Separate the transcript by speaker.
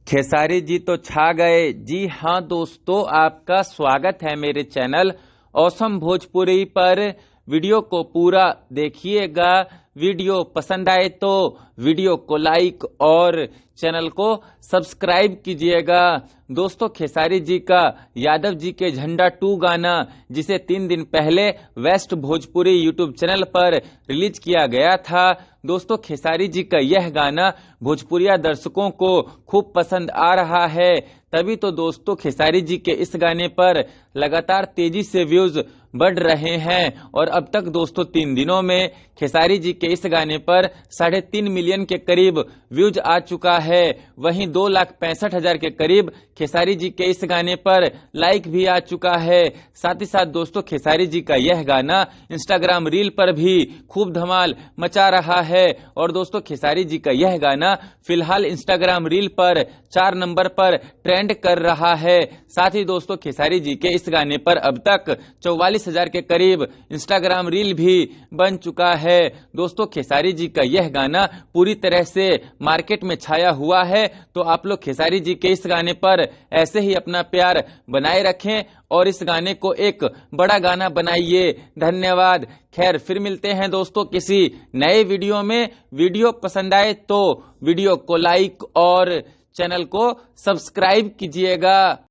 Speaker 1: खेसारी जी तो छा गए। जी हाँ दोस्तों, आपका स्वागत है मेरे चैनल ऑसम भोजपुरी पर। वीडियो को पूरा देखिएगा। वीडियो पसंद आए तो वीडियो को लाइक और चैनल को सब्सक्राइब कीजिएगा। दोस्तों, खेसारी जी का यादव जी के झंडा 2 गाना, जिसे 3 दिन पहले वेस्ट भोजपुरी यूट्यूब चैनल पर रिलीज किया गया था। दोस्तों, खेसारी जी का यह गाना भोजपुरिया दर्शकों को खूब पसंद आ रहा है। तभी तो दोस्तों, खेसारी जी के इस गाने पर लगातार तेजी से व्यूज बढ़ रहे हैं और अब तक दोस्तों 3 दिनों में खेसारी जी के इस गाने पर 3.5 मिलियन के करीब व्यूज आ चुका है। वहीं 2,65,000 के करीब खेसारी जी के इस गाने पर लाइक भी आ चुका है। साथ ही साथ दोस्तों, खेसारी जी का यह गाना इंस्टाग्राम रील पर भी खूब धमाल मचा रहा है। और दोस्तों, खेसारी जी का यह गाना फिलहाल इंस्टाग्राम रील पर 4 नंबर पर ट्रेंड कर रहा है। साथ ही दोस्तों, खेसारी जी के इस गाने पर अब तक 44,000 के करीब इंस्टाग्राम रील भी बन चुका है। दोस्तों, खेसारी जी का यह गाना पूरी तरह से मार्केट में छाया हुआ है। तो आप लोग खेसारी जी के इस गाने पर ऐसे ही अपना प्यार बनाए रखें और इस गाने को एक बड़ा गाना बनाइए। धन्यवाद। खैर, फिर मिलते हैं दोस्तों किसी नए वीडियो में। वीडियो पसंद आए तो वीडियो को लाइक और चैनल को सब्सक्राइब कीजिएगा।